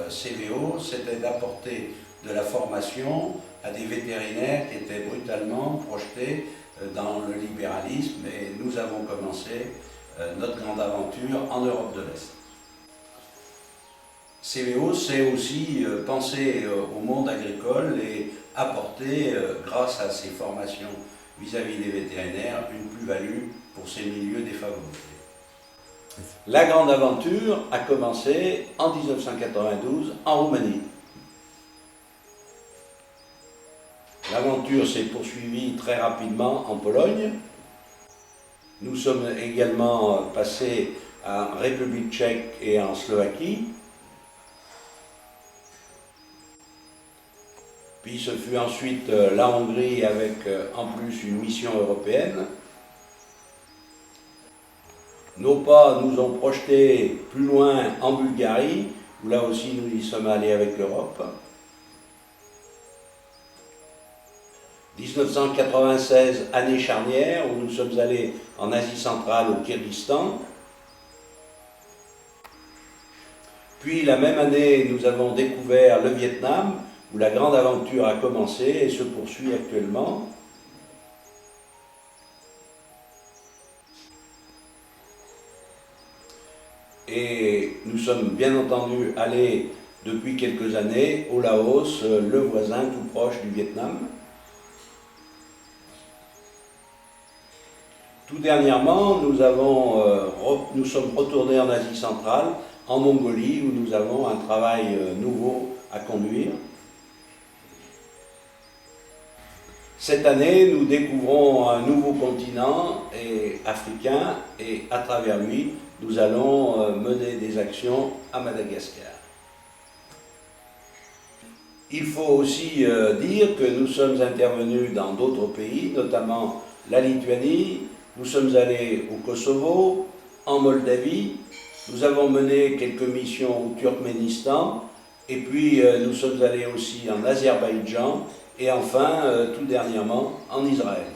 CVO, c'était d'apporter de la formation à des vétérinaires qui étaient brutalement projetés dans le libéralisme, et nous avons commencé notre grande aventure en Europe de l'Est. CVO, c'est aussi penser au monde agricole et apporter, grâce à ses formations vis-à-vis des vétérinaires, une plus-value pour ces milieux défavorisés. La grande aventure a commencé en 1992 en Roumanie. L'aventure s'est poursuivie très rapidement en Pologne. Nous sommes également passés en République tchèque et en Slovaquie. Puis ce fut ensuite la Hongrie avec en plus une mission européenne. Nos pas nous ont projetés plus loin en Bulgarie, où là aussi nous y sommes allés avec l'Europe. 1996, année charnière, où nous sommes allés en Asie centrale, au Kyrgyzstan. Puis la même année, nous avons découvert le Vietnam, où la grande aventure a commencé et se poursuit actuellement. Et nous sommes bien entendu allés depuis quelques années au Laos, le voisin tout proche du Vietnam. Tout dernièrement, nous sommes retournés en Asie centrale, en Mongolie, où nous avons un travail nouveau à conduire. Cette année, nous découvrons un nouveau continent africain, et à travers lui, nous allons mener des actions à Madagascar. Il faut aussi dire que nous sommes intervenus dans d'autres pays, notamment la Lituanie. Nous sommes allés au Kosovo, en Moldavie. Nous avons mené quelques missions au Turkménistan. Et puis nous sommes allés aussi en Azerbaïdjan. Et enfin, tout dernièrement, en Israël.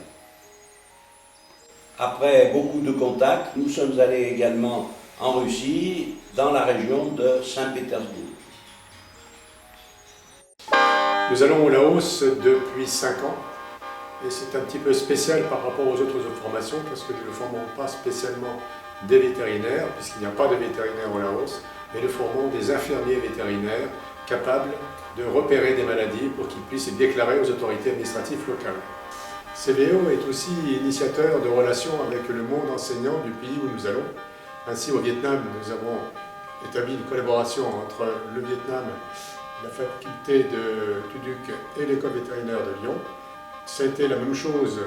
Après beaucoup de contacts, nous sommes allés également en Russie, dans la région de Saint-Pétersbourg. Nous allons au Laos depuis 5 ans, et c'est un petit peu spécial par rapport aux autres formations, parce que nous ne formons pas spécialement des vétérinaires, puisqu'il n'y a pas de vétérinaires au Laos, mais nous formons des infirmiers vétérinaires capables de repérer des maladies pour qu'ils puissent les déclarer aux autorités administratives locales. CVO est aussi initiateur de relations avec le monde enseignant du pays où nous allons. Ainsi, au Vietnam, nous avons établi une collaboration entre le Vietnam, la faculté de Tuduc et l'école vétérinaire de Lyon. Ça a été la même chose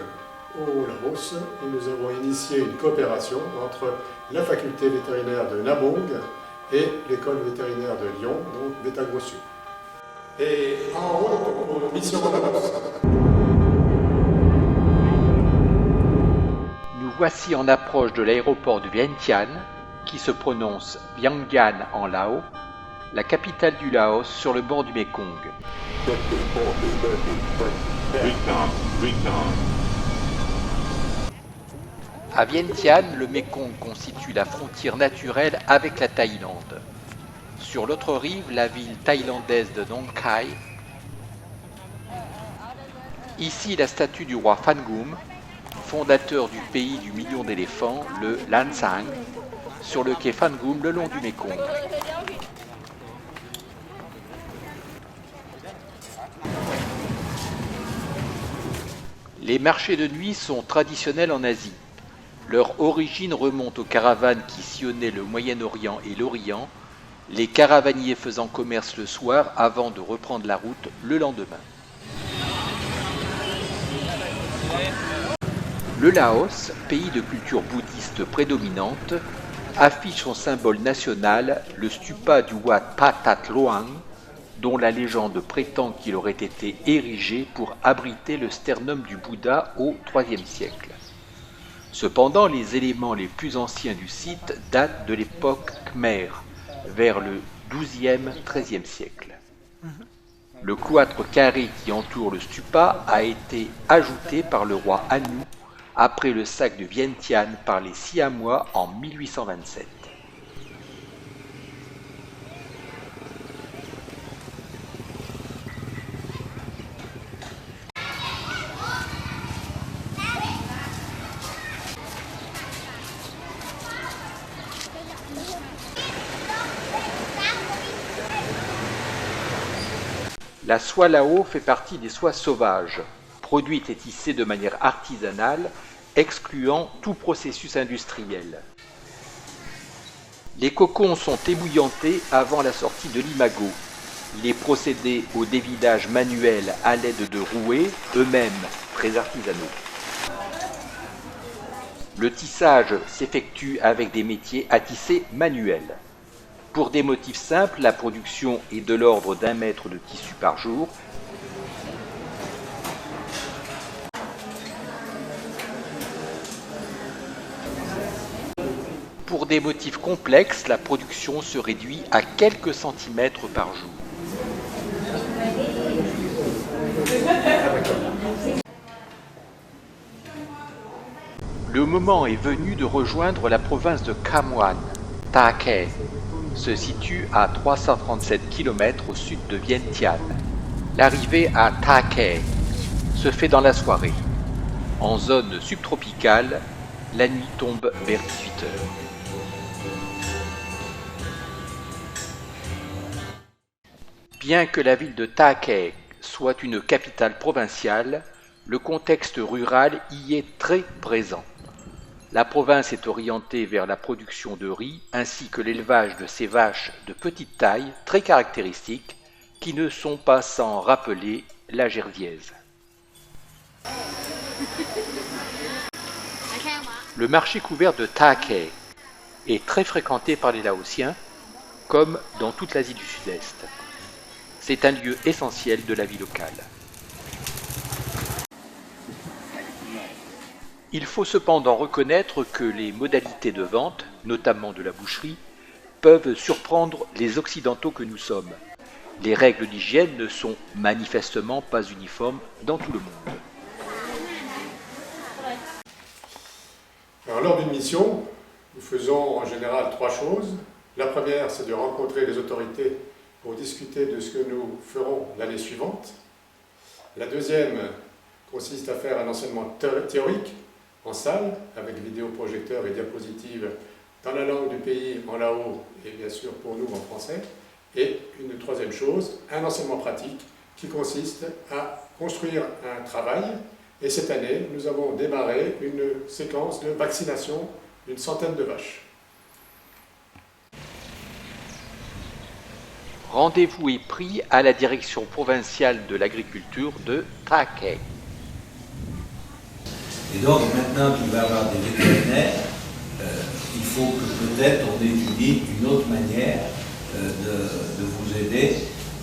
au Laos, où nous avons initié une coopération entre la faculté vétérinaire de Nabong et l'école vétérinaire de Lyon, donc Vétagrossu. Et en route pour mission de Laos. Nous voici en approche de l'aéroport de Vientiane, qui se prononce Vientiane en lao, la capitale du Laos sur le bord du Mékong. À Vientiane, le Mékong constitue la frontière naturelle avec la Thaïlande. Sur l'autre rive, la ville thaïlandaise de Nong Khai. Ici, la statue du roi Phangum, fondateur du pays du million d'éléphants, le Lan Sang, sur le quai Phangum le long du Mékong. Les marchés de nuit sont traditionnels en Asie. Leur origine remonte aux caravanes qui sillonnaient le Moyen-Orient et l'Orient, les caravaniers faisant commerce le soir avant de reprendre la route le lendemain. Le Laos, pays de culture bouddhiste prédominante, affiche son symbole national, le stupa du Wat Phat Luang, dont la légende prétend qu'il aurait été érigé pour abriter le sternum du Bouddha au IIIe siècle. Cependant, les éléments les plus anciens du site datent de l'époque Khmer, vers le XIIe-XIIIe siècle. Le cloître carré qui entoure le stupa a été ajouté par le roi Anu après le sac de Vientiane par les Siamois en 1827. La soie Lao fait partie des soies sauvages, produites et tissées de manière artisanale, excluant tout processus industriel. Les cocons sont ébouillantés avant la sortie de l'imago. Il est procédé au dévidage manuel à l'aide de rouets, eux-mêmes très artisanaux. Le tissage s'effectue avec des métiers à tisser manuels. Pour des motifs simples, la production est de l'ordre d'1 mètre de tissu par jour. Pour des motifs complexes, la production se réduit à quelques centimètres par jour. Le moment est venu de rejoindre la province de Kham Muan. Ta Khe se situe à 337 km au sud de Vientiane. L'arrivée à Ta Khe se fait dans la soirée. En zone subtropicale, la nuit tombe vers 18 h. Bien que la ville de Ta Khe soit une capitale provinciale, le contexte rural y est très présent. La province est orientée vers la production de riz ainsi que l'élevage de ces vaches de petite taille très caractéristiques qui ne sont pas sans rappeler la gerviaise. Le marché couvert de Ta Khe est très fréquenté par les Laotiens comme dans toute l'Asie du Sud-Est. C'est un lieu essentiel de la vie locale. Il faut cependant reconnaître que les modalités de vente, notamment de la boucherie, peuvent surprendre les Occidentaux que nous sommes. Les règles d'hygiène ne sont manifestement pas uniformes dans tout le monde. Alors, lors d'une mission, nous faisons en général 3 choses. La première, c'est de rencontrer les autorités pour discuter de ce que nous ferons l'année suivante. La deuxième consiste à faire un enseignement théorique en salle, avec vidéoprojecteurs et diapositives dans la langue du pays, en lao, et bien sûr pour nous en français. Et une troisième chose, un enseignement pratique qui consiste à construire un travail. Et cette année, nous avons démarré une séquence de vaccination d'une centaine de vaches. Rendez-vous est pris à la direction provinciale de l'agriculture de Ta Khe. Et donc maintenant qu'il va y avoir des vétérinaires, il faut que peut-être on étudie une autre manière de vous aider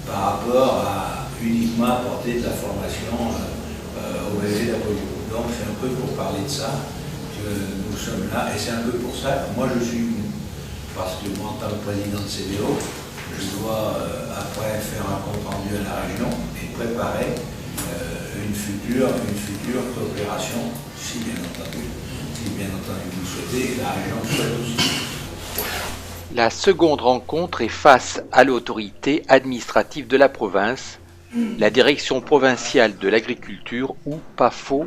par rapport à uniquement apporter de la formation au bébé de la polio. Donc c'est un peu pour parler de ça que nous sommes là, et c'est un peu pour ça que moi je suis venu, parce que moi en tant que président de CBO, je dois après faire un compte rendu à la région et préparer une future coopération, si bien entendu vous souhaitez, la région souhaite aussi. La seconde rencontre est face à l'autorité administrative de la province, la Direction provinciale de l'agriculture ou PAFO,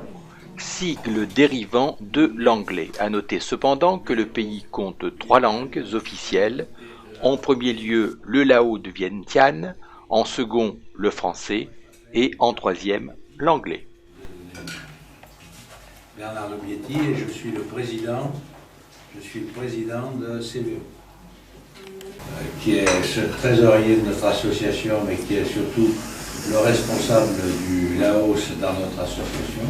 sigle dérivant de l'anglais. À noter cependant que le pays compte 3 langues officielles, en premier lieu le lao de Vientiane, en second le français et en troisième l'anglais. Bernard Lobietti et je suis le président de CBO, qui est ce trésorier de notre association, mais qui est surtout le responsable du Laos dans notre association.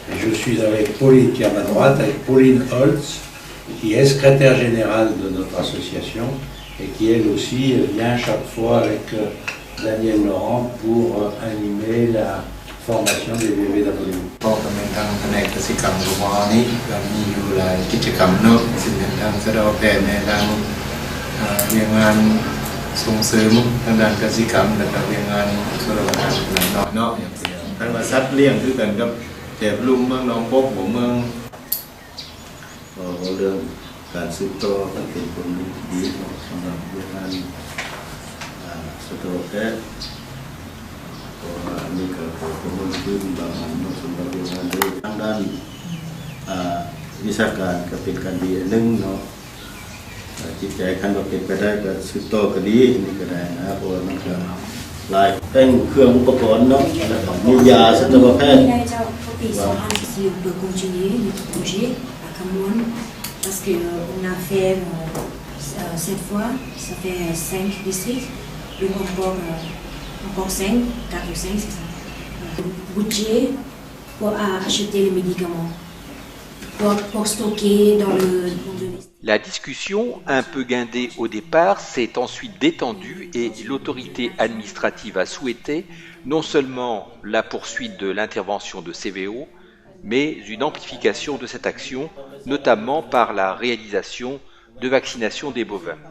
Et je suis avec Pauline qui est à ma droite, avec Pauline Holtz, qui est secrétaire générale de notre association et qui elle aussi vient chaque fois avec Daniel Laurent pour animer la formation des bébés d'Apollon. วิชาการก็เป็นการดีอันหนึงเนาะจิตใจคันว่าเป็นไปได้ก็สืบต่อก็ดีนี่ก็ได้นะเพราะว่ามันก็หลายแป้งเครื่องอุปกรณ์เนาะแล้วก็มียาสัตวแพทย์ Si on peut continuer notre projet à Cameroun, parce qu'on a fait 7 fois, ça fait 5 districts, donc encore 5, 4 ou 5, c'est ça. Budget pour acheter les médicaments, pour stocker dans le district. La discussion, un peu guindée au départ, s'est ensuite détendue et l'autorité administrative a souhaité non seulement la poursuite de l'intervention de CVO, mais une amplification de cette action, notamment par la réalisation de vaccinations des bovins.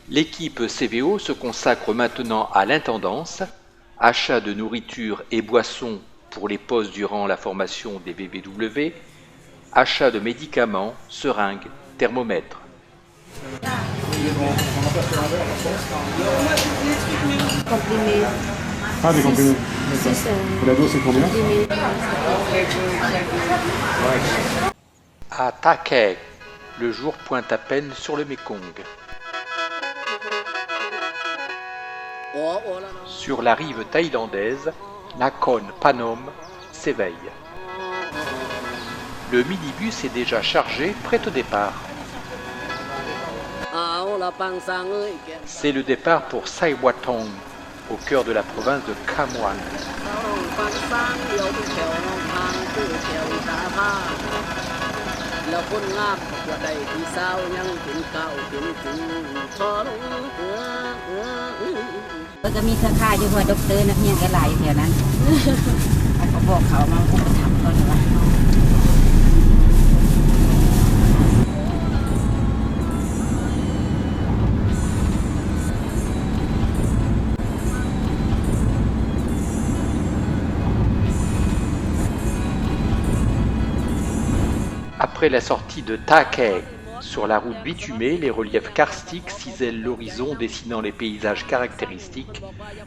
L'équipe CVO se consacre maintenant à l'intendance, achat de nourriture et boissons pour les postes durant la formation des VVW, achat de médicaments, seringues, thermomètres. Comprimés. Ah, des comprimés. Et la dose, c'est combien? À Takek, le jour pointe à peine sur le Mekong. Sur la rive thaïlandaise, Nakhon Phanom s'éveille. Le minibus est déjà chargé, prêt au départ. C'est le départ pour Sai Watong, au cœur de la province de Kham Muang.ก็มีค่าอยู่ว่าด็อกเตอร์นักเรียนก็หลายแถวนั้นเขาบอกเขามาคงไปทำก่อนว่า Après la sortie de Takek, sur la route bitumée, les reliefs karstiques cisèlent l'horizon dessinant les paysages caractéristiques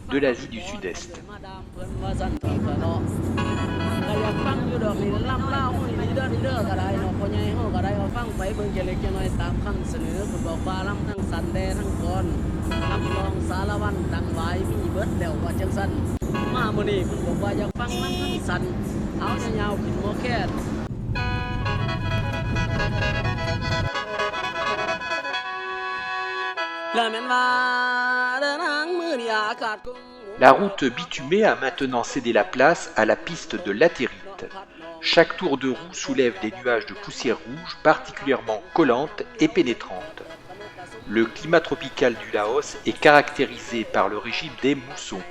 de l'Asie du Sud-Est. La route bitumée a maintenant cédé la place à la piste de latérite. Chaque tour de roue soulève des nuages de poussière rouge particulièrement collantes et pénétrantes. Le climat tropical du Laos est caractérisé par le régime des moussons.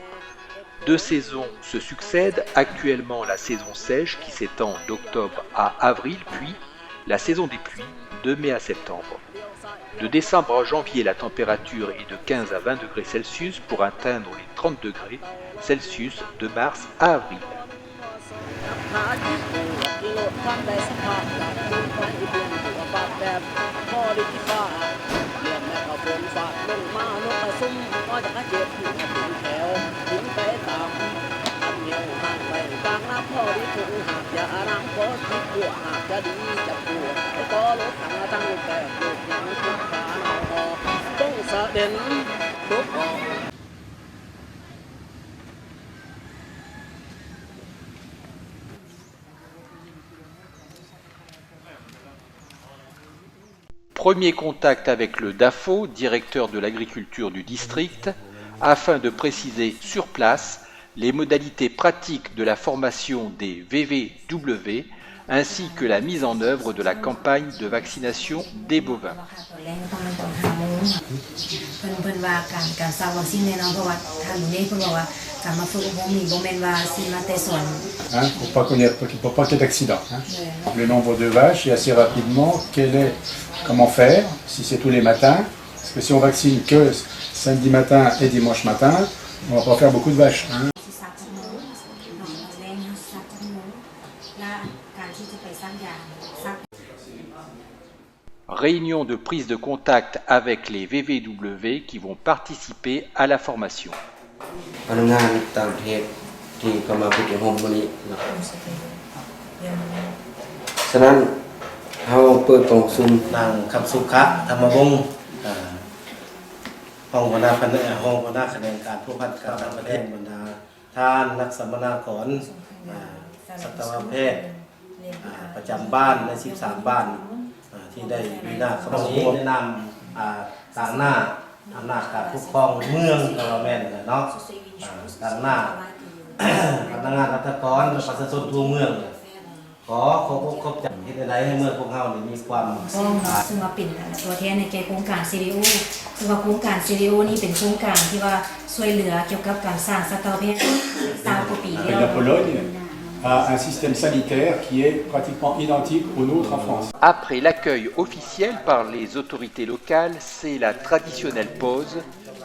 2 saisons se succèdent, actuellement la saison sèche qui s'étend d'octobre à avril, puis la saison des pluies de mai à septembre. De décembre à janvier, la température est de 15 à 20 degrés Celsius pour atteindre les 30 degrés Celsius de mars à avril. Premier contact avec le DAFO, directeur de l'agriculture du district, afin de préciser sur place les modalités pratiques de la formation des VVW ainsi que la mise en œuvre de la campagne de vaccination des bovins. Pour pas qu'il n'y ait d'accident. Le nombre de vaches et assez rapidement, comment faire, si c'est tous les matins, parce que si on vaccine que samedi matin et dimanche matin, on ne va pas faire beaucoup de vaches. Réunion de prise de contact avec les VVW qui vont participer à la formation. ที่เข้ามาฝึกอบรมวันนี้นะฉะนั้นเราเปิดกล่องซุ่ม นางคำสุขะธรรมวงศ์ห้องหัวหน้าคณะห้องหัวหน้าคะแนนการผู้พัฒนาการประเทศบรรดาท่านนักสัมมนากรสัตวแพทย์ประจำบ้านใน13บ้านที่ได้มีหน้าคำนี้แนะนำต่างหน้าอำนาจการปกครองเมืองกรแมนเนาะต่างหน้าพนักงานรัฐกรและประชาชนทั่วเมืองขอขอบครบจังที่ได้ให้เมืองพวกเรามีความซึ่งว่าเป็นตัวแทนในโครงการ CDO ซึ่งว่าโครงการ CDO นี่เป็นโครงการที่ว่าช่วยเหลือเกี่ยวกับการสร้างสัตวแพทย์20 กว่าปีแล้ว La Pologne a un système sanitaire qui est pratiquement identique au nôtre en France. Après l'accueil officiel par les autorités locales, c'est la traditionnelle pause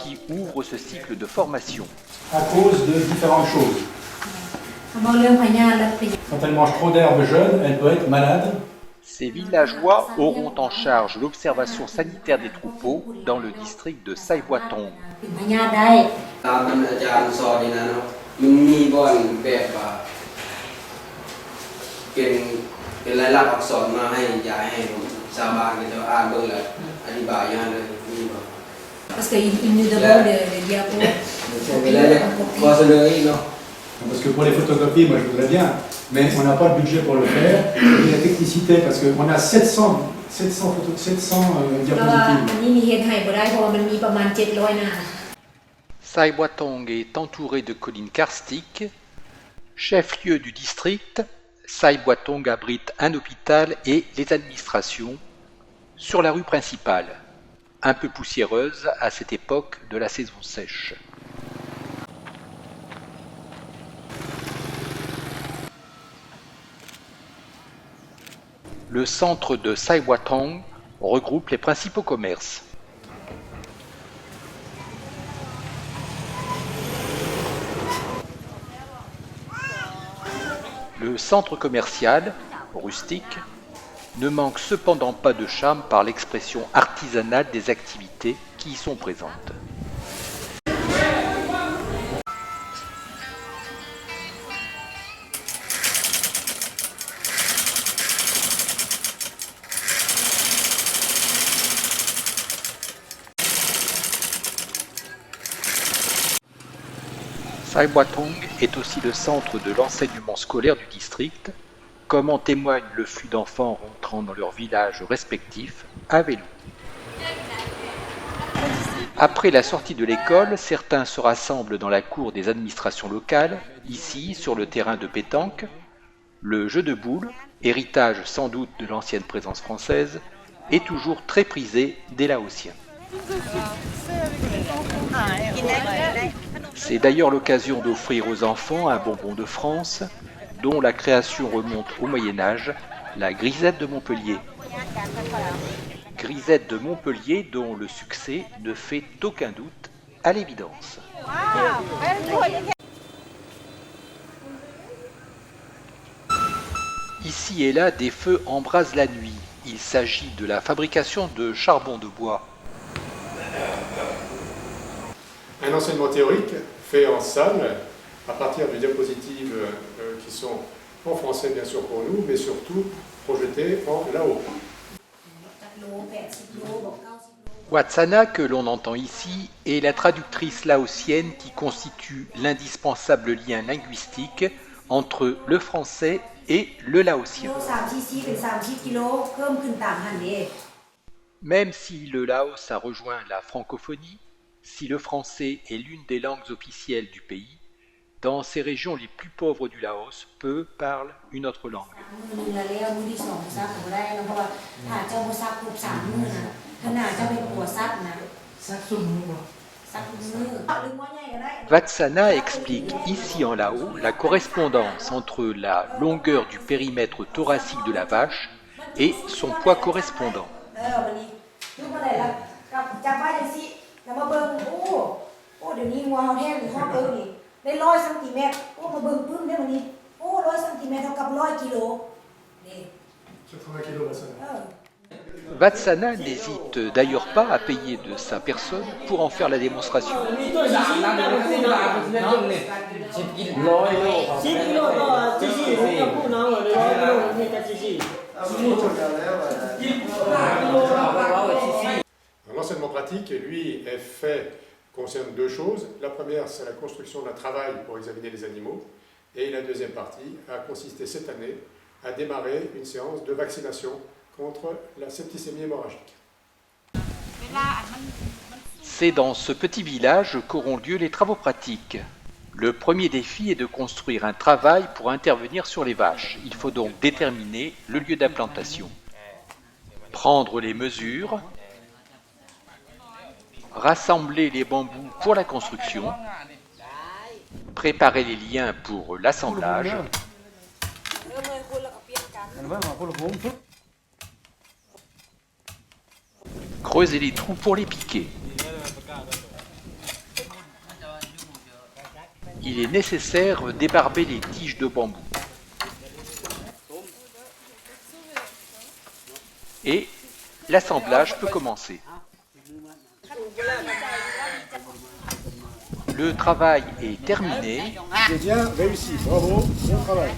qui ouvre ce cycle de formation. À cause de différentes choses. Quand elle mange trop d'herbes jeunes, elle peut être malade. Ces villageois auront en charge l'observation sanitaire des troupeaux dans le district de Sai Boatong. ตามอาจารย์สอนนี่นะเนาะมันมีบ่อนแบบว่าเป็นลายลักษณ์อักษรมาให้ยายให้ผมชาวบ้านก็จะอ่านเบิ่งแล้วอธิบายอย่างเลยมีบ่ Parce qu'il nous demande de diapos. เวลาจะขอเสนออีกเนาะ Parce que pour les photographies, moi je voudrais bien, mais on n'a pas le budget pour le faire. Et la technicité, parce qu'on a 700 diapositives. Sai Boatong est entouré de collines karstiques. Chef-lieu du district, Sai Boatong abrite un hôpital et les administrations sur la rue principale, un peu poussiéreuse à cette époque de la saison sèche. Le centre de Sai Boatong regroupe les principaux commerces. Le centre commercial, rustique, ne manque cependant pas de charme par l'expression artisanale des activités qui y sont présentes. Sai Boatong est aussi le centre de l'enseignement scolaire du district, comme en témoigne le flux d'enfants rentrant dans leurs villages respectifs à vélo. Après la sortie de l'école, certains se rassemblent dans la cour des administrations locales, ici sur le terrain de pétanque. Le jeu de boules, héritage sans doute de l'ancienne présence française, est toujours très prisé des Laotiens. C'est d'ailleurs l'occasion d'offrir aux enfants un bonbon de France, dont la création remonte au Moyen-Âge, la grisette de Montpellier. Grisette de Montpellier dont le succès ne fait aucun doute à l'évidence. Ici et là, des feux embrasent la nuit. Il s'agit de la fabrication de charbon de bois. Un enseignement théorique fait en salle à partir de diapositives qui sont en français bien sûr pour nous, mais surtout projetées en lao. Watsana, que l'on entend ici, est la traductrice laotienne qui constitue l'indispensable lien linguistique entre le français et le laotien. Même si le Laos a rejoint la francophonie, si le français est l'une des langues officielles du pays, dans ces régions les plus pauvres du Laos, peu parlent une autre langue. Vatsana explique ici en Laos la correspondance entre la longueur du périmètre thoracique de la vache et son poids correspondant. Vatsana n'hésite d'ailleurs pas à payer de sa personne pour en faire la démonstration. L'enseignement pratique, lui, est fait, concerne deux choses. La première, c'est la construction d'un travail pour examiner les animaux. Et la deuxième partie a consisté cette année à démarrer une séance de vaccination contre la septicémie hémorragique. C'est dans ce petit village qu'auront lieu les travaux pratiques. Le premier défi est de construire un travail pour intervenir sur les vaches. Il faut donc déterminer le lieu d'implantation, prendre les mesures, rassembler les bambous pour la construction, préparer les liens pour l'assemblage, creuser les trous pour les piquer. Il est nécessaire d'ébarber les tiges de bambou. Et l'assemblage peut commencer. Le travail est terminé C'est bien réussi, bravo, bon travail.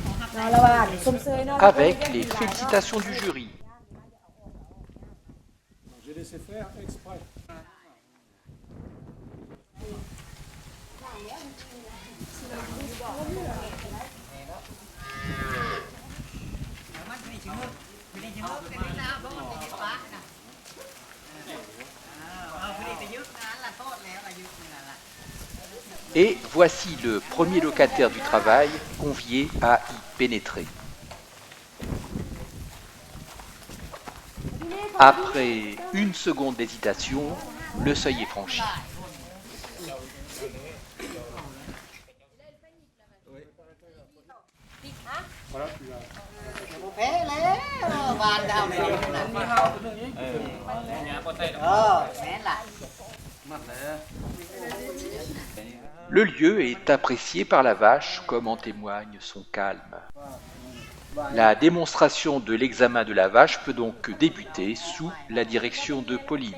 avec les félicitations du jury. J'ai laissé faire exprès. Et voici le premier locataire du travail convié à y pénétrer. Après une seconde d'hésitation, le seuil est franchi. Voilà, tu l'as. Le lieu est apprécié par la vache, comme en témoigne son calme. La démonstration de l'examen de la vache peut donc débuter sous la direction de Pauline.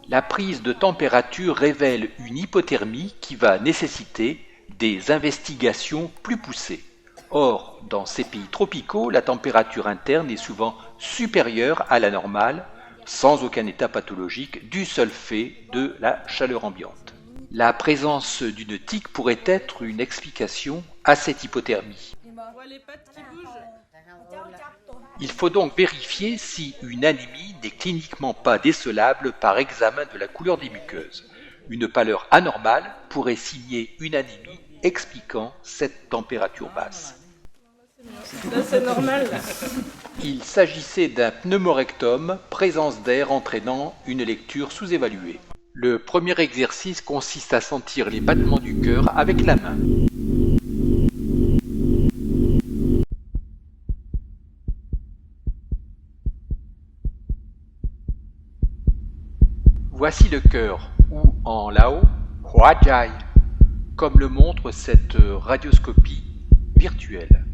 La prise de température révèle une hypothermie qui va nécessiter des investigations plus poussées. Or, dans ces pays tropicaux, la température interne est souvent supérieure à la normale, sans aucun état pathologique, du seul fait de la chaleur ambiante. La présence d'une tique pourrait être une explication à cette hypothermie. Il faut donc vérifier si une anémie n'est cliniquement pas décelable par examen de la couleur des muqueuses. Une pâleur anormale pourrait signer une anémie expliquant cette température basse. Là, c'est normal. Là. Il s'agissait d'un pneumorectum, présence d'air entraînant une lecture sous-évaluée. Le premier exercice consiste à sentir les battements du cœur avec la main. Voici le cœur, ou en lao, Huajai, comme le montre cette radioscopie virtuelle.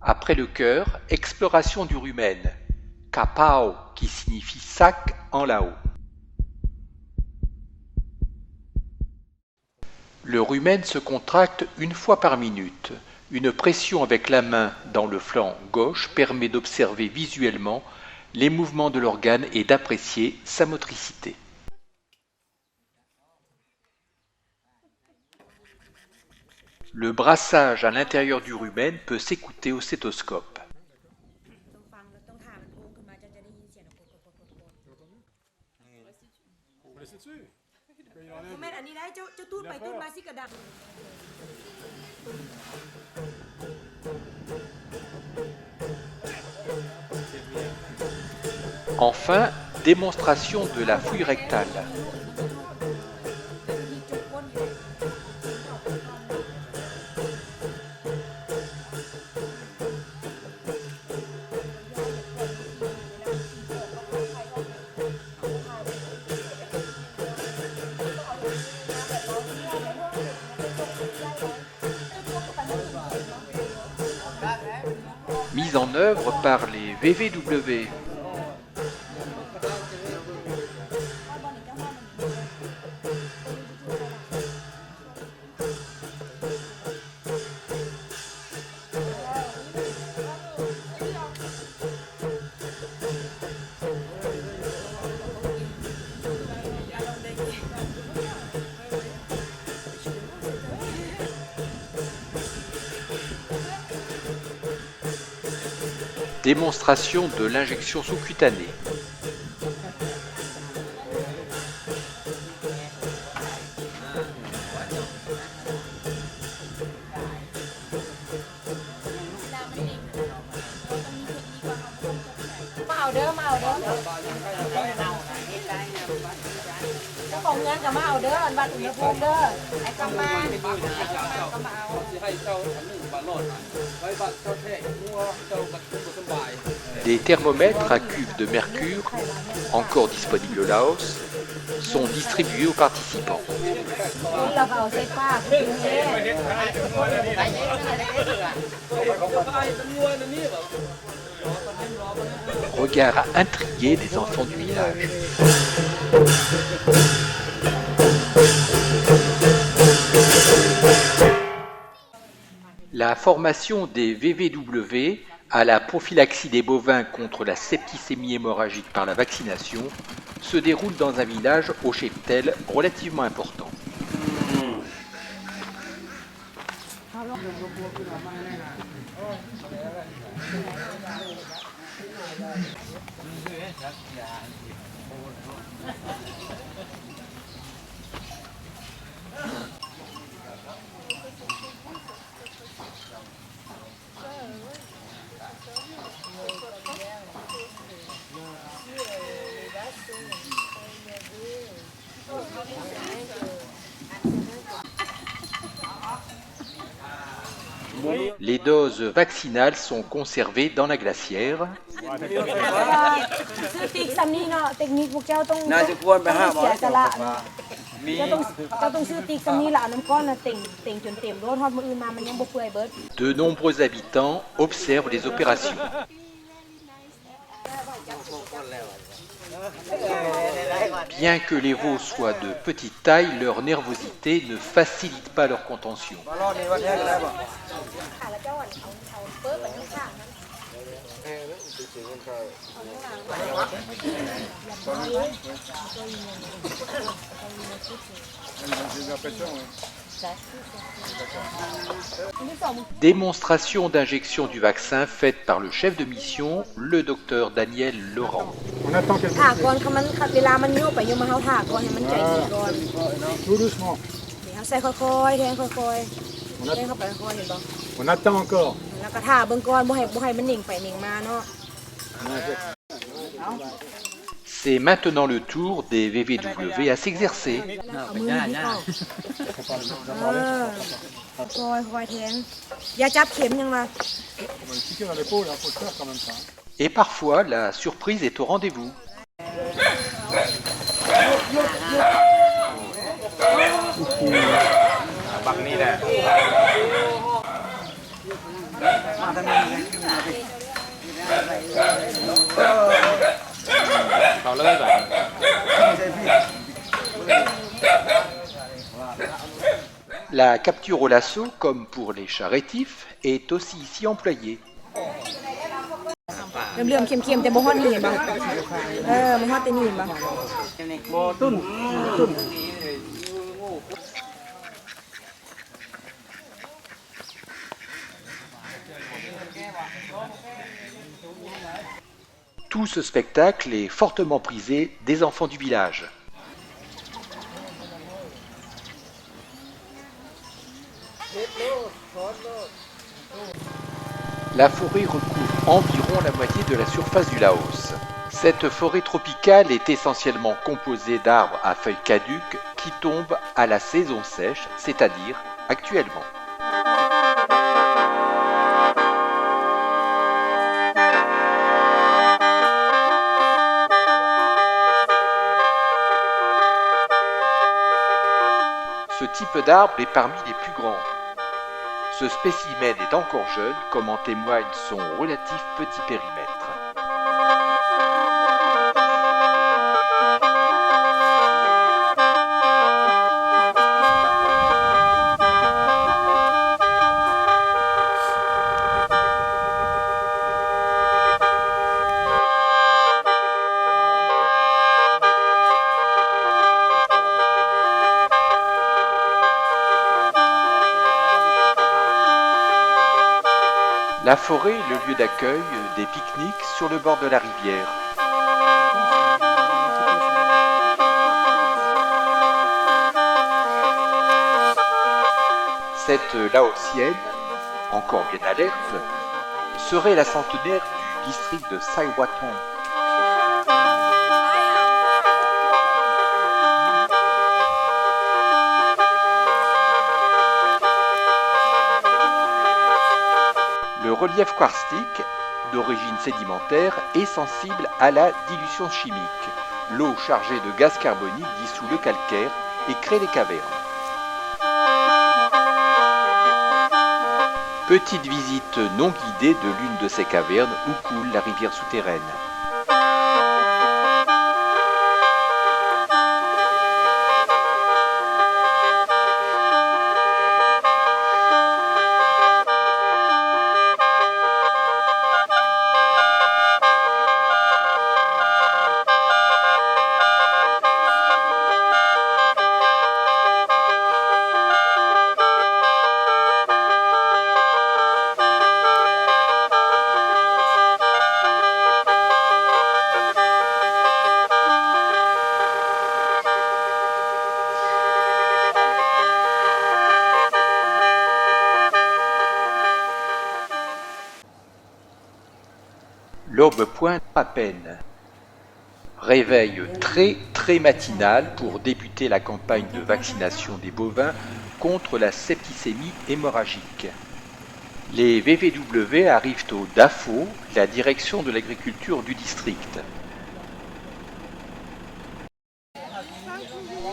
Après le cœur, exploration du rumen, kapao qui signifie sac en lao. Le rumen se contracte une fois par minute. Une pression avec la main dans le flanc gauche permet d'observer visuellement les mouvements de l'organe et d'apprécier sa motricité. Le brassage à l'intérieur du rumen peut s'écouter au stéthoscope. ตูดไปตูดมาสิกระดับ Enfin, démonstration de la fouille rectale. Mise en œuvre par les VVW. Démonstration de l'injection sous-cutanée. Des thermomètres à cuve de mercure, encore disponibles au Laos, sont distribués aux participants. Regard intrigué des enfants du village. La formation des VVW à la prophylaxie des bovins contre la septicémie hémorragique par la vaccination se déroule dans un village au cheptel relativement important. Les doses vaccinales sont conservées dans la glacière. De nombreux habitants observent les opérations. Bien que les veaux soient de petite taille, leur nervosité ne facilite pas leur contention. Démonstration d'injection du vaccin faite par le chef de mission, le docteur Daniel Laurent. On attend quelques tout doucement. On attend encore. C'est maintenant le tour des VVW à s'exercer. Et parfois, la surprise est au rendez-vous. La capture au lasso, comme pour les chats rétifs, est aussi ici employée. Tout ce spectacle est fortement prisé des enfants du village. La forêt recouvre environ la moitié de la surface du Laos. Cette forêt tropicale est essentiellement composée d'arbres à feuilles caduques qui tombent à la saison sèche, c'est-à-dire actuellement. Ce type d'arbre est parmi les plus grands. Ce spécimen est encore jeune, comme en témoigne son relatif petit périmètre. La forêt est le lieu d'accueil des pique-niques sur le bord de la rivière. Cette Laotienne, encore bien alerte, serait la centenaire du district de Sai Watong. Le relief karstique, d'origine sédimentaire, est sensible à la dilution chimique. L'eau chargée de gaz carbonique dissout le calcaire et crée des cavernes. Petite visite non guidée de l'une de ces cavernes où coule la rivière souterraine. L'aube pointe à peine. Réveil très matinal pour débuter la campagne de vaccination des bovins contre la septicémie hémorragique. Les VVW arrivent au DAFO, la direction de l'agriculture du district.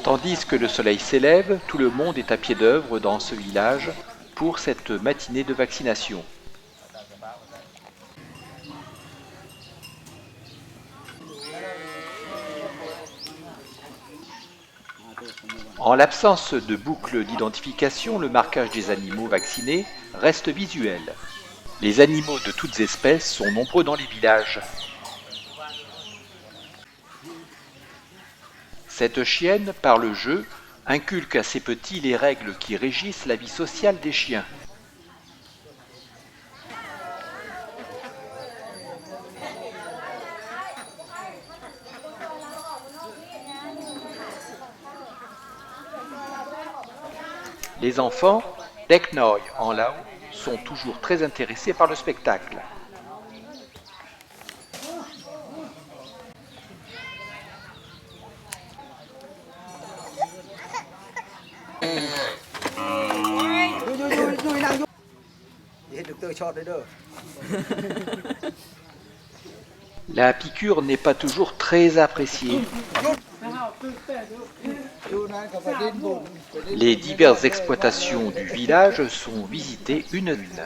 Tandis que le soleil s'élève, tout le monde est à pied d'œuvre dans ce village pour cette matinée de vaccination. En l'absence de boucle d'identification, le marquage des animaux vaccinés reste visuel. Les animaux de toutes espèces sont nombreux dans les villages. Cette chienne, par le jeu, inculque à ses petits les règles qui régissent la vie sociale des chiens. Les enfants, Dek Noi en Lao, sont toujours très intéressés par le spectacle. La piqûre n'est pas toujours très appréciée. Les diverses exploitations du village sont visitées une à une.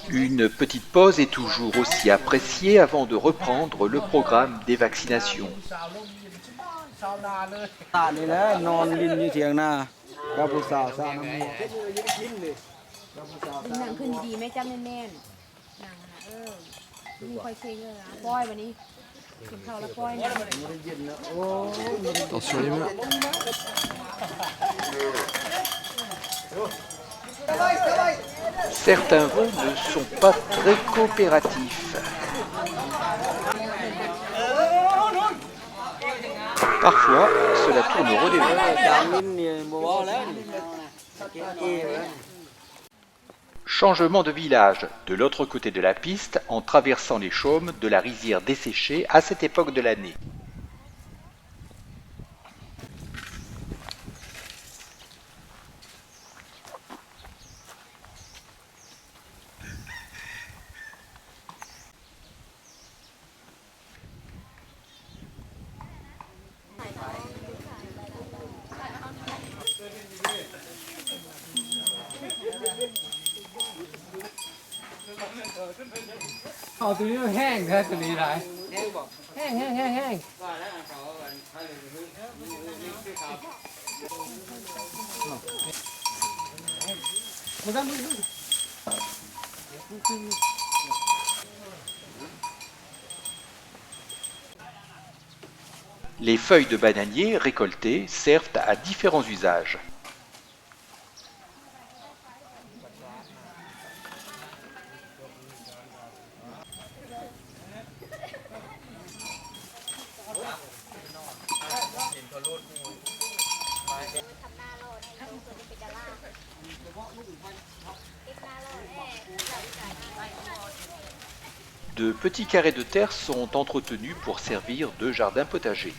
Une petite pause est toujours aussi appréciée avant de reprendre le programme des vaccinations. ตานี่แหละนอนลิ้นอยู่เถียงนากับผู้สาวสาวน้ำหมอก หนังขึ้นดีๆไม่จำแน่นๆหนังนะมีคอยเซ็งเลยนะป้อยวันนี้กินข้าวแล้วป้อยนะ Attention les mains. Certains veaux ne sont pas très coopératifs. Parfois, cela tourne au rodéo. Changement de village, de l'autre côté de la piste, en traversant les chaumes de la rizière desséchée à cette époque de l'année. Les feuilles de bananier récoltées servent à différents usages. De petits carrés de terre sont entretenus pour servir de jardin potager.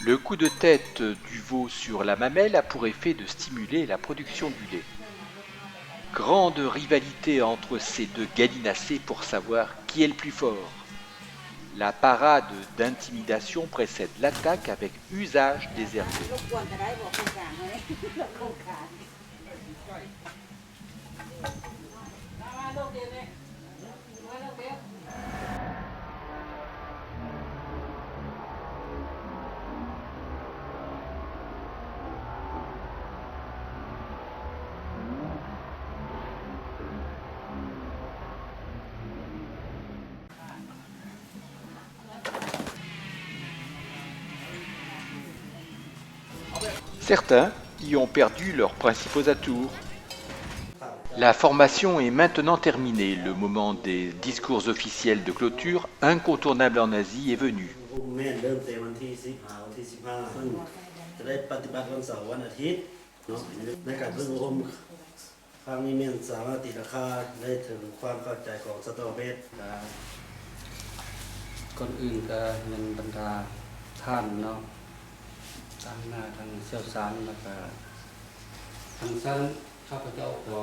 Le coup de tête du veau sur la mamelle a pour effet de stimuler la production du lait. Grande rivalité entre ces deux gallinacés pour savoir qui est le plus fort. La parade d'intimidation précède l'attaque avec usage des herbiers. Certains y ont perdu leurs principaux atouts. La formation est maintenant terminée. Le moment des discours officiels de clôture, incontournable en Asie, est venu. จะได้ปฏิบัติวันเสาร์วันอาทิตย์เนาะในการเพิ่งอบรมครั้งนี้เมียนสามารถตีราคาได้ถึงความเข้าใจของสตอเบส ก่อนอื่นก็ยังบรรดาท่านเนาะทางหน้าทางเชี่ยวชาญแล้วก็ทางชั้นข้าพเจ้าก็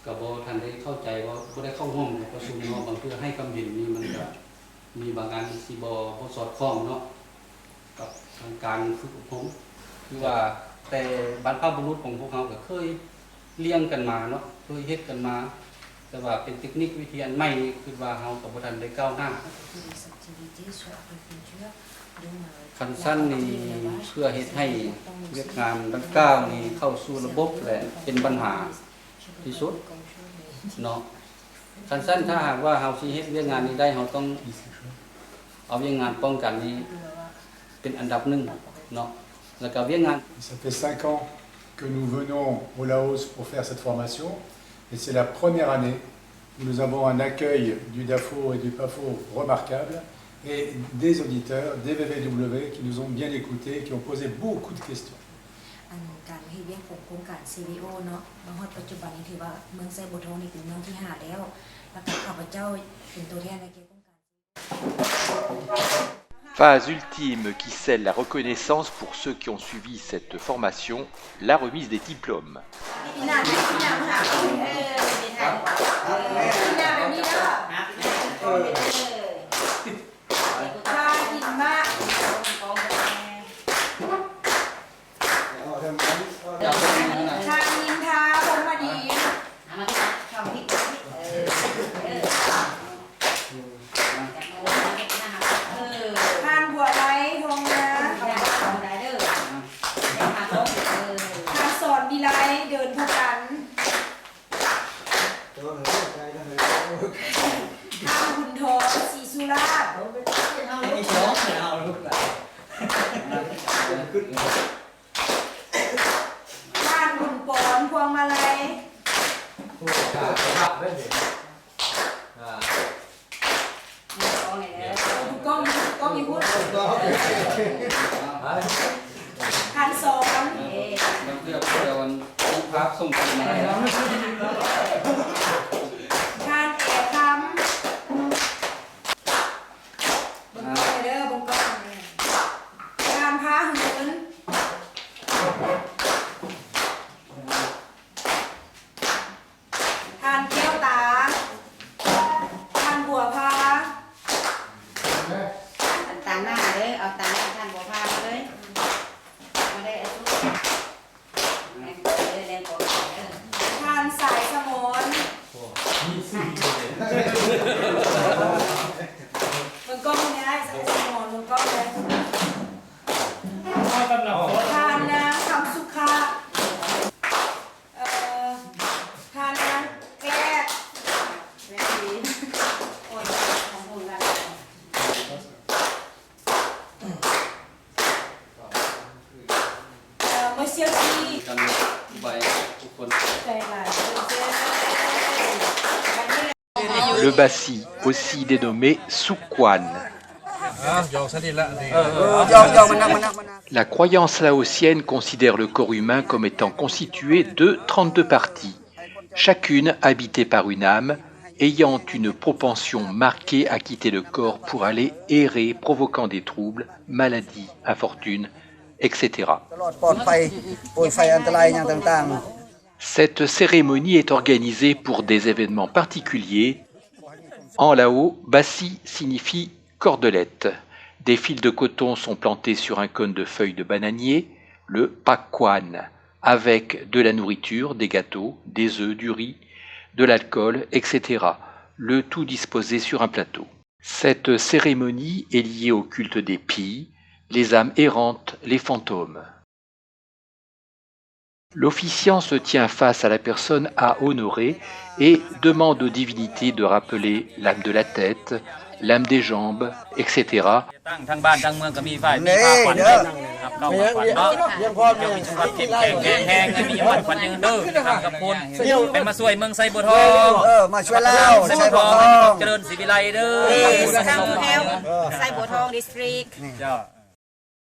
กับบท่านได้เข้าใจว่าก็ได้เข้าห้องประชุมเนาะบางเพื่อให้คำเห็นนี้มันก็มีบางงานซีบอสอดคล้องเนาะกับทางการฝึกอบรมคือว่าแต่บรรพบุรุษของพวกเขาก็เคยเลี้ยงกันมาเนาะเคยเฮ็ดกันมาแต่ว่าเป็นเทคนิควิธีอันใหม่นี่คือว่าเขากับท่านได้ก้าวหน้าคันสั้นนี่เพื่อเฮ็ดให้เวียกงานดังกล่าวนี่เข้าสู่ระบบและเป็นปัญหาที่สุดเนาะคันสั้นถ้าหากว่าเฮาสิเฮ็ดเวียกงานนี้ได้เฮาต้องเอาเวียกงานป้องกันนี้เป็นอันดับหนึ่งเนาะแล้วก็เวียกงาน Ça fait 5 ans que nous venons au Laos pour faire cette formation et c'est la première année où nous avons un accueil du DAFO et du PAFO remarquable et des auditeurs, des VVW qui nous ont bien écoutés, qui ont posé beaucoup de questions. การให้เวียกของโครงการ CVO เนาะมาฮอดปัจจุบันนี้ถือว่าเมืองไซโบทองนี่เป็นเมืองที่5แล้วแล้วก็ข้าพเจ้าเป็นตัวแทนในเกี่ยวกับการ Phase ultime qui scelle la reconnaissance pour ceux qui ont suivi cette formation, la remise des diplômes. Le bassi, aussi dénommé Sukwan. La croyance laotienne considère le corps humain comme étant constitué de 32 parties, chacune habitée par une âme, ayant une propension marquée à quitter le corps pour aller errer, provoquant des troubles, maladies, infortunes, etc. Cette cérémonie est organisée pour des événements particuliers. En Lao, Bassi signifie cordelette. Des fils de coton sont plantés sur un cône de feuilles de bananier, le pakwan, avec de la nourriture, des gâteaux, des œufs, du riz, de l'alcool, etc. Le tout disposé sur un plateau. Cette cérémonie est liée au culte des Pi, les âmes errantes, les fantômes. L'officiant se tient face à la personne à honorer et demande aux divinités de rappeler l'âme de la tête, l'âme des jambes, etc.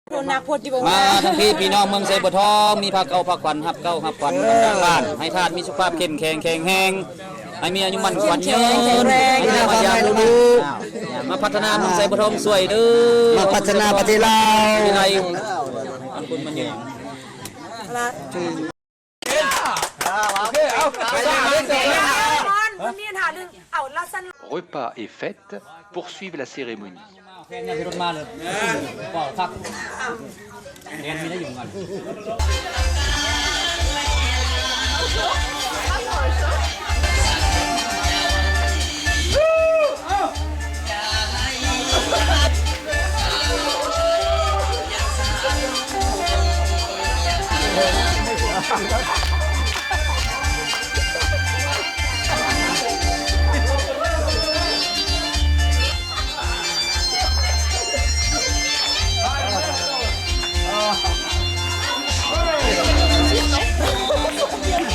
มาทั้งพี่น้องเมืองไซบัวทองมีผักเก่าผักขวัญหับเก่าหับขวัญทางบ้านให้ทานมีสุขภาพเข้มแข็งแข็งแรงให้มีอายุมั่นขวัญยืนให้มีมายามดูมาพัฒนาเมืองไซบัวทองสวยเด้อมาพัฒนาประเทศลาวอะไรขอบคุณมันยืนRepas et fêtes poursuivent la cérémonie.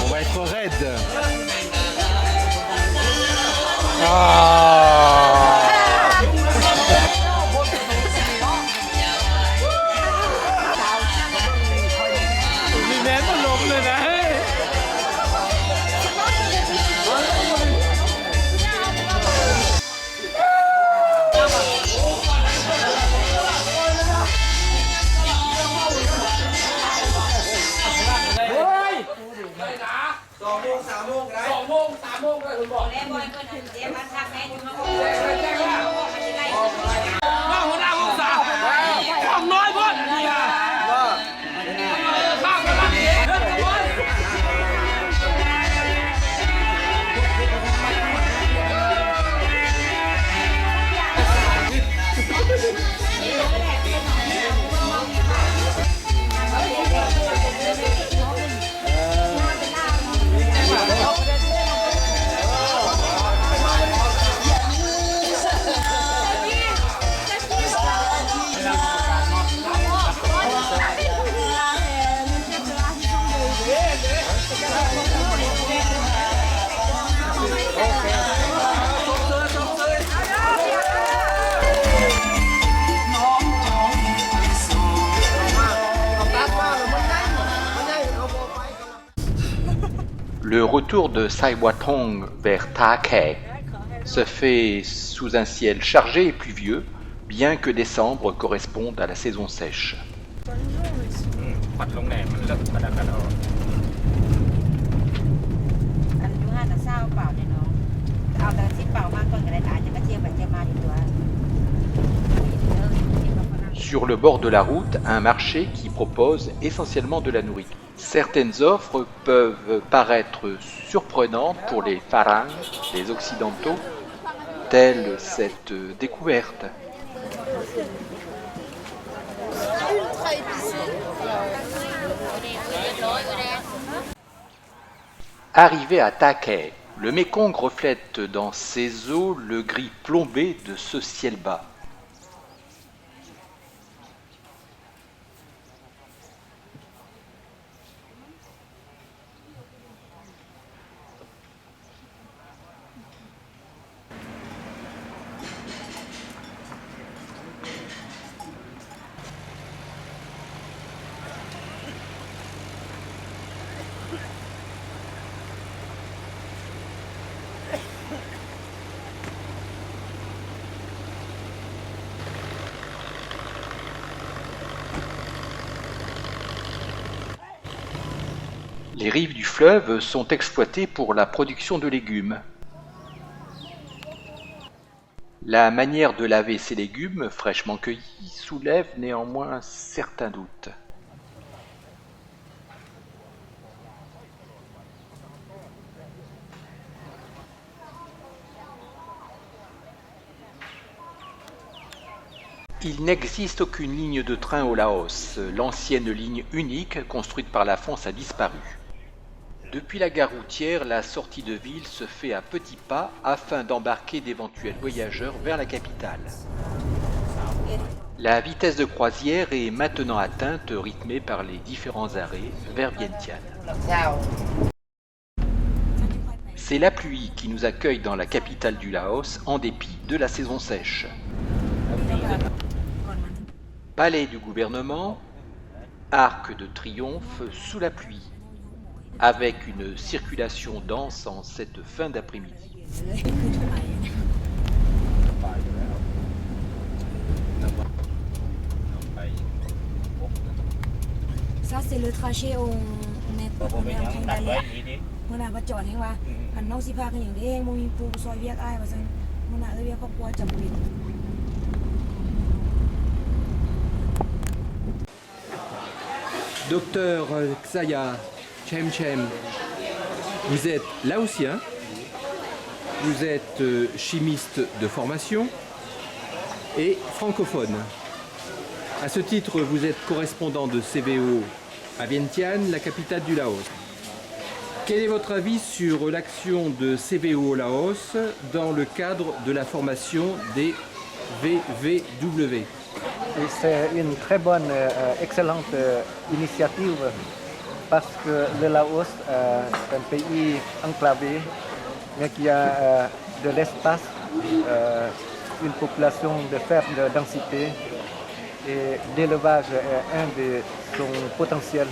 On va être raide. Le retour de Sai Boatong vers Ta Khe se fait sous un ciel chargé et pluvieux, bien que décembre corresponde à la saison sèche. Sur le bord de la route, un marché qui propose essentiellement de la nourriture. Certaines offres peuvent paraître surprenantes pour les Farangs, les Occidentaux, telle cette découverte. Ultra épicé. Arrivé à Ta Khe, le Mékong reflète dans ses eaux le gris plombé de ce ciel bas. Les rives du fleuve sont exploitées pour la production de légumes. La manière de laver ces légumes fraîchement cueillis soulève néanmoins certains doutes. Il n'existe aucune ligne de train au Laos. L'ancienne ligne unique construite par la France a disparu. Depuis la gare routière, la sortie de ville se fait à petits pas afin d'embarquer d'éventuels voyageurs vers la capitale. La vitesse de croisière est maintenant atteinte, rythmée par les différents arrêts vers Vientiane. C'est la pluie qui nous accueille dans la capitale du Laos en dépit de la saison sèche. Palais du gouvernement, arc de triomphe sous la pluie, avec une circulation dense en cette fin d'après-midi. Ça c'est le trajet où on est en Thaïlande. On a pas chọnให้ว่าอันน้องสิพากันอย่างเด้บ่มีปูซอยเวียกอ้ายว่าซั่นมันน่ะเวียกครอบครัวจำเป็น Docteur Xaya Chemchem, vous êtes laotien, vous êtes chimiste de formation et francophone. À ce titre, vous êtes correspondant de CVO à Vientiane, la capitale du Laos. Quel est votre avis sur l'action de CVO au Laos dans le cadre de la formation des VVW? C'est une très bonne, excellente initiative parce que le Laos est un pays enclavé, mais qui a de l'espace, une population de faible densité et l'élevage est un de son potentiel.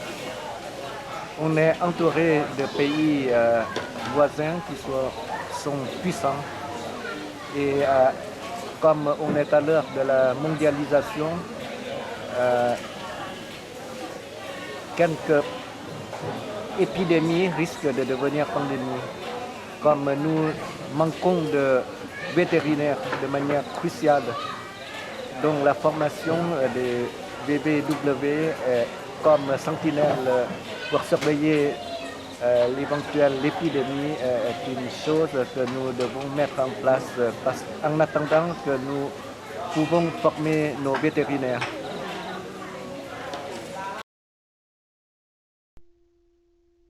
On est entouré de pays voisins qui sont puissants et comme on est à l'heure de la mondialisation, quelques épidémie risque de devenir pandémie. Comme nous manquons de vétérinaires de manière cruciale, donc la formation des VVW comme sentinelle pour surveiller l'éventuelle épidémie est une chose que nous devons mettre en place en attendant que nous pouvons former nos vétérinaires.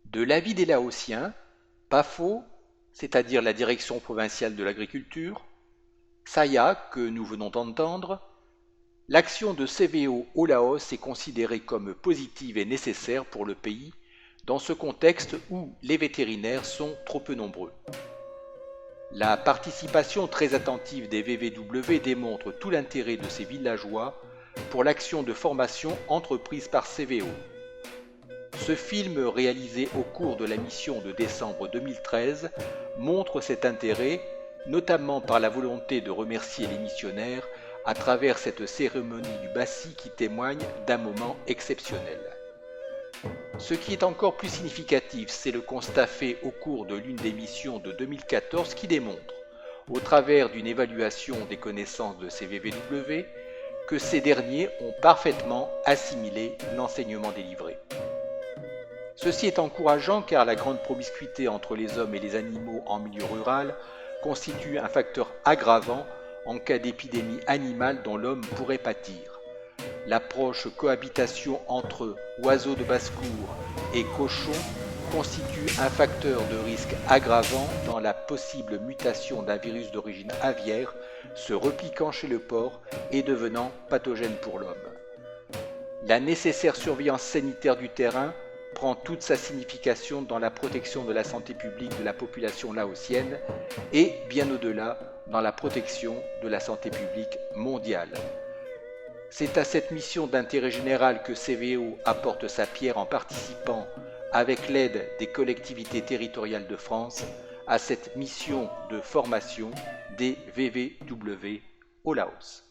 De l'avis des Laotiens, PAFO, c'est-à-dire la Direction provinciale de l'agriculture, SAIA, que nous venons d'entendre, l'action de CVO au Laos est considérée comme positive et nécessaire pour le pays dans ce contexte où les vétérinaires sont trop peu nombreux. La participation très attentive des VVW démontre tout l'intérêt de ces villageois pour l'action de formation entreprise par CVO. Ce film réalisé au cours de la mission de décembre 2013 montre cet intérêt, notamment par la volonté de remercier les missionnaires à travers cette cérémonie du Bassi qui témoigne d'un moment exceptionnel. Ce qui est encore plus significatif, c'est le constat fait au cours de l'une des missions de 2014 qui démontre, au travers d'une évaluation des connaissances de ces VVW, que ces derniers ont parfaitement assimilé l'enseignement délivré. Ceci est encourageant car la grande promiscuité entre les hommes et les animaux en milieu rural constitue un facteur aggravant en cas d'épidémie animale dont l'homme pourrait pâtir. L'approche cohabitation entre oiseaux de basse-cour et cochons constitue un facteur de risque aggravant dans la possible mutation d'un virus d'origine aviaire se repliquant chez le porc et devenant pathogène pour l'homme. La nécessaire surveillance sanitaire du terrain prend toute sa signification dans la protection de la santé publique de la population laotienne et, bien au-delà, dans la protection de la santé publique mondiale. C'est à cette mission d'intérêt général que CVO apporte sa pierre en participant, avec l'aide des collectivités territoriales de France, à cette mission de formation des VVW au Laos.